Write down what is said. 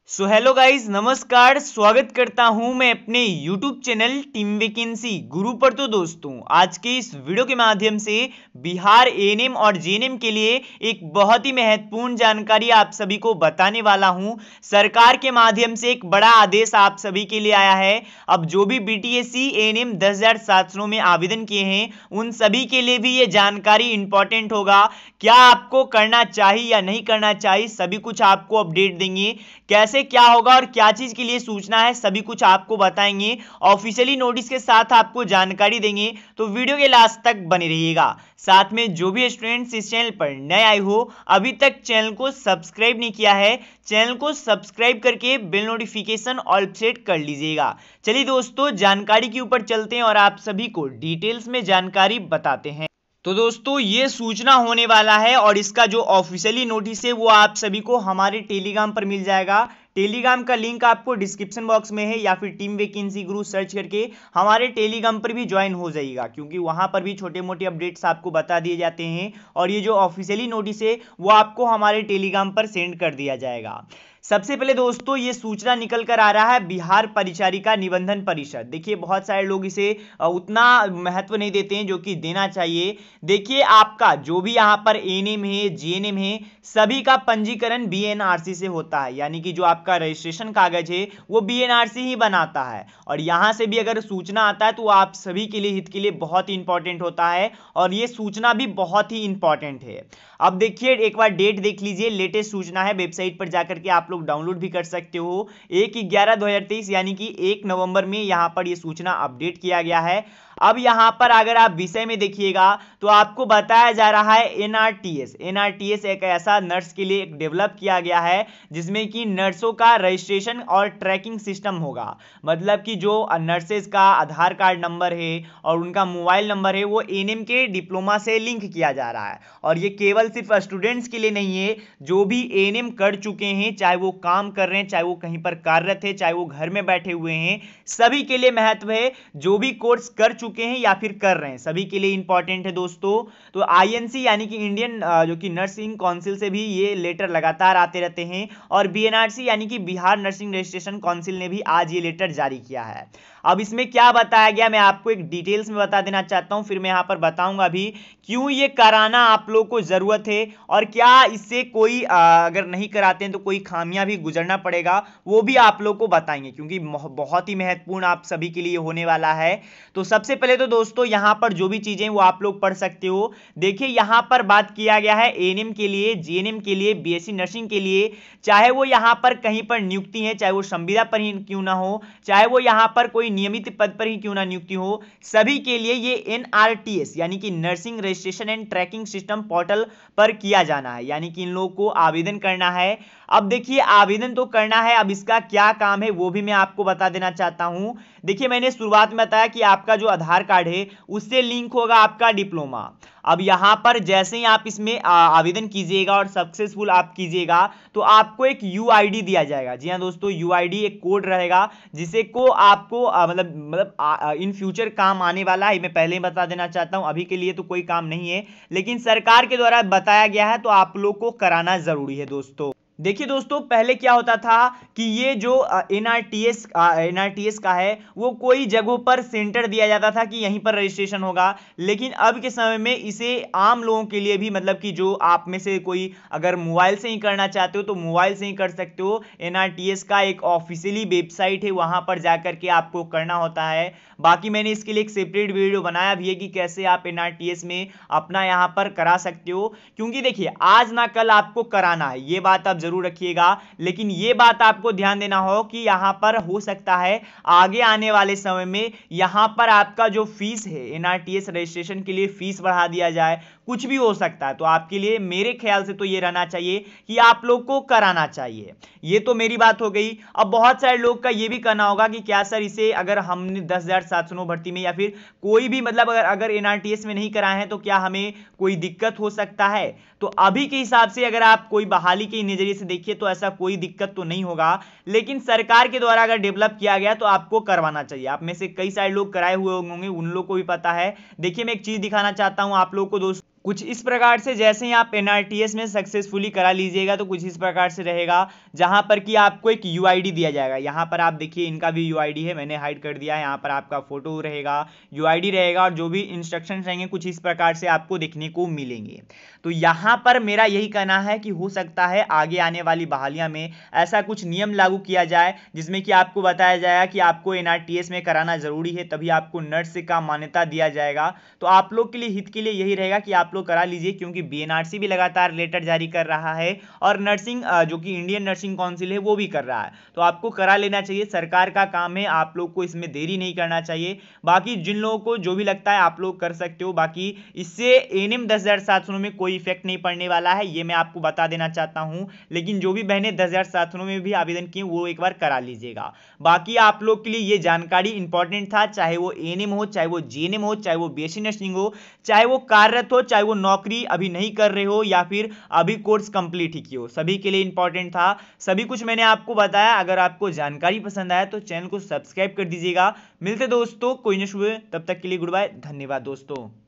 So hello guys, नमस्कार। स्वागत करता हूं मैं अपने यूट्यूब चैनल टीम वैकेंसी गुरु पर। तो दोस्तों, आज के इस वीडियो के माध्यम से बिहार एएनएम और जेएनएम के लिए एक बहुत ही महत्वपूर्ण जानकारी आप सभी को बताने वाला हूं। सरकार के माध्यम से एक बड़ा आदेश आप सभी के लिए आया है। अब जो भी बीटीएससी एएनएम 10,000 छात्रों में आवेदन किए हैं, उन सभी के लिए भी ये जानकारी इंपॉर्टेंट होगा। क्या आपको करना चाहिए या नहीं करना चाहिए, सभी कुछ आपको अपडेट देंगे। कैसे क्या होगा और क्या चीज के लिए सूचना है, सभी कुछ आपको बताएंगे। ऑफिशियली नोटिस के साथ आपको जानकारी देंगे, तो वीडियो के लास्ट तक बने रहिएगा। साथ में जो भी स्टूडेंट्स इस चैनल पर नए आए हो, अभी तक चैनल को सब्सक्राइब नहीं किया है, चैनल को सब्सक्राइब करके बेल नोटिफिकेशन ऑल सेट कर लीजिएगा। चलिए दोस्तों, जानकारी के ऊपर चलते हैं और आप सभी को डिटेल्स में जानकारी बताते हैं। तो दोस्तों, ये सूचना होने वाला है और इसका जो ऑफिशियली नोटिस है वो आप सभी को हमारे टेलीग्राम पर मिल जाएगा। टेलीग्राम का लिंक आपको डिस्क्रिप्शन बॉक्स में है, या फिर टीम वैकेंसी गुरु सर्च करके हमारे टेलीग्राम पर भी ज्वाइन हो जाइएगा, क्योंकि वहां पर भी छोटे मोटे अपडेट्स आपको बता दिए जाते हैं। और ये जो ऑफिशियली नोटिस है वो आपको हमारे टेलीग्राम पर सेंड कर दिया जाएगा। सबसे पहले दोस्तों, ये सूचना निकल कर आ रहा है बिहार परिचारिका निबंधन परिषद। देखिए, बहुत सारे लोग इसे उतना महत्व नहीं देते हैं जो कि देना चाहिए। देखिए, आपका जो भी यहाँ पर एएनएम है, जीएनएम है, सभी का पंजीकरण बीएनआरसी से होता है, यानी कि जो आपका रजिस्ट्रेशन कागज है वो बीएनआरसी ही बनाता है। और यहाँ से भी अगर सूचना आता है तो आप सभी के लिए, हित के लिए बहुत ही इंपॉर्टेंट होता है, और ये सूचना भी बहुत ही इंपॉर्टेंट है। अब देखिए, एक बार डेट देख लीजिए, लेटेस्ट सूचना है, वेबसाइट पर जाकर के आप लोग डाउनलोड भी कर सकते हो। 1/11/2023 यानी कि 1 नवंबर में यहाँ पर ये सूचना अपडेट किया गया है। अब यहाँ पर अगर आप विषय में देखिएगा तो आपको बताया जा रहा है एनआरटीएस। एनआरटीएस एक ऐसा नर्स के लिए डेवलप किया गया है जिसमें कि नर्सों का रजिस्ट्रेशन और ट्रैकिंग सिस्टम होगा। मतलब कि जो नर्सेज का आधार कार्ड नंबर है और उनका मोबाइल नंबर है वो एएनएम के डिप्लोमा से लिंक किया जा रहा है। और ये केवल सिर्फ स्टूडेंट्स के लिए नहीं है, जो भी एएनएम कर चुके हैं, चाहे वो काम कर रहे हैं, चाहे वो कहीं पर कार्यरत है, चाहे वो घर में बैठे हुए हैं, सभी के लिए महत्व है। जो भी कोर्स कर चुके हैं या फिर कर रहे हैं, सभी के लिए इंपॉर्टेंट है दोस्तों। तो आईएनसी यानी कि इंडियन जो कि नर्सिंग काउंसिल से भी ये लेटर लगातार आते रहते हैं, और बीएनआरसी यानी कि बिहार नर्सिंग रजिस्ट्रेशन काउंसिल ने भी आज ये लेटर जारी किया है। अब इसमें क्या बताया गया, मैं आपको एक डिटेल्स में बता देना चाहता हूं, फिर मैं यहां पर बताऊंगा भी क्यों ये कराना आप लोग को जरूरत है, और क्या इससे कोई अगर नहीं कराते हैं तो कोई खामियां भी गुजरना पड़ेगा, वो भी आप लोग को बताएंगे, क्योंकि बहुत ही महत्वपूर्ण आप सभी के लिए होने वाला है। तो सबसे पहले तो दोस्तों, यहां पर जो भी चीजें वो आप लोग पढ़ सकते हो। देखिए, यहां पर बात किया गया है एएनएम के लिए, जीएनएम के लिए, बीएससी नर्सिंग के लिए, चाहे वो यहां पर कहीं पर नियुक्ति है, चाहे वो संविदा पर ही क्यों ना हो, चाहे वो यहां पर कोई नियमित पद पर ही क्यों ना नियुक्ति हो, सभी के लिए ये एनआरटीएस यानी कि nursing registration and tracking system portal पर किया जाना है, यानी कि इन लोगों को आवेदन करना है। अब देखिए, आवेदन तो करना है, अब इसका क्या काम है वो भी मैं आपको बता देना चाहता हूं। देखिए, मैंने शुरुआत में बताया कि आपका जो आधार कार्ड है उससे लिंक होगा आपका डिप्लोमा। अब यहां पर जैसे ही आप इसमें आवेदन कीजिएगा और सक्सेसफुल आप कीजिएगा तो आपको एक यूआईडी दिया जाएगा। जी हां दोस्तों, यूआईडी एक कोड रहेगा जिसे को आपको मतलब इन फ्यूचर काम आने वाला है। मैं पहले ही बता देना चाहता हूं, अभी के लिए तो कोई काम नहीं है, लेकिन सरकार के द्वारा बताया गया है तो आप लोग को कराना जरूरी है दोस्तों। देखिए दोस्तों, पहले क्या होता था कि ये जो एनआरटीएस का है वो कोई जगहों पर सेंटर दिया जाता था कि यहीं पर रजिस्ट्रेशन होगा, लेकिन अब के समय में इसे आम लोगों के लिए भी, मतलब कि जो आप में से कोई अगर मोबाइल से ही करना चाहते हो तो मोबाइल से ही कर सकते हो। एनआरटीएस का एक ऑफिशियली वेबसाइट है, वहां पर जाकर के आपको करना होता है। बाकी मैंने इसके लिए एक सेपरेट वीडियो बनाया भी है कि कैसे आप एनआरटीएस में अपना यहां पर करा सकते हो, क्योंकि देखिए, आज ना कल आपको कराना है, ये बात आप जरूर रखिएगा। लेकिन ये बात आपको ध्यान देना हो कि यहां पर हो सकता है आगे आने वाले समय में यहां पर आपका जो फीस है, एनआरटीएस रजिस्ट्रेशन के लिए फीस बढ़ा दिया जाए, कुछ भी हो सकता है। तो आपके लिए मेरे ख्याल से तो ये रहना चाहिए कि आप लोग को कराना चाहिए। ये तो मेरी बात हो गई। अब बहुत सारे लोग का ये भी कहना होगा कि क्या सर, इसे अगर हमने 10,709 भर्ती में या फिर कोई भी मतलब अगर एनआरटीएस में नहीं कराए हैं तो क्या हमें कोई दिक्कत हो सकता है? तो अभी के हिसाब से अगर आप कोई बहाली के नजरिए से देखिए तो ऐसा कोई दिक्कत तो नहीं होगा, लेकिन सरकार के द्वारा अगर डेवलप किया गया तो आपको करवाना चाहिए। आप में से कई सारे लोग कराए हुए होंगे, उन लोग को भी पता है। देखिए, मैं एक चीज दिखाना चाहता हूं आप लोग को दोस्तों, कुछ इस प्रकार से, जैसे ही आप एनआरटीएस में सक्सेसफुली करा लीजिएगा तो कुछ इस प्रकार से रहेगा, जहां पर कि आपको एक यूआईडी दिया जाएगा। यहां पर आप देखिए इनका भी यूआईडी है, मैंने हाइड कर दिया है। यहां पर आपका फोटो रहेगा, यूआईडी रहेगा और जो भी इंस्ट्रक्शन रहेंगे कुछ इस प्रकार से आपको देखने को मिलेंगे। तो यहां पर मेरा यही कहना है कि हो सकता है आगे आने वाली बहालियां में ऐसा कुछ नियम लागू किया जाए जिसमें कि आपको बताया जाएगा कि आपको एनआरटीएस में कराना जरूरी है, तभी आपको नर्स का मान्यता दिया जाएगा। तो आप लोग के लिए हित के लिए यही रहेगा कि आप लोग करा लीजिए, क्योंकि बीएनआरसी भी लगातार लेटर जारी कर रहा है और नर्सिंग जो कि इंडियन नर्सिंग काउंसिल है वो भी कर रहा है। तो आपको करा लेना चाहिए, सरकार का काम है, आप लोग को इसमें देरी नहीं करना चाहिए। बाकी जिन लोगों को जो भी लगता है आप लोग कर सकते हो। बाकी इससे एएनएम 10,700 में कोई इफेक्ट नहीं पड़ने वाला है, ये मैं आपको बता देना चाहता हूं। लेकिन जो भी बहनें 10,700 में भी आवेदन किए वो एक बार करा लीजिएगा। बाकी आप लोग के लिए ये जानकारी इंपॉर्टेंट था, चाहे वो एएनएम हो, चाहे वो जीएनएम हो, चाहे वो बीएससी नर्सिंग हो, चाहे वो कार्यरत हो, चाहे वो नौकरी अभी नहीं कर रहे हो या फिर अभी कोर्स कंप्लीट ही किया हो, सभी के लिए इंपॉर्टेंट था। सभी कुछ मैंने आपको बताया। अगर आपको जानकारी पसंद आया तो चैनल को सब्सक्राइब कर दीजिएगा। मिलते दोस्तों कोई न सुबह, तब तक के लिए गुड बाय, धन्यवाद दोस्तों।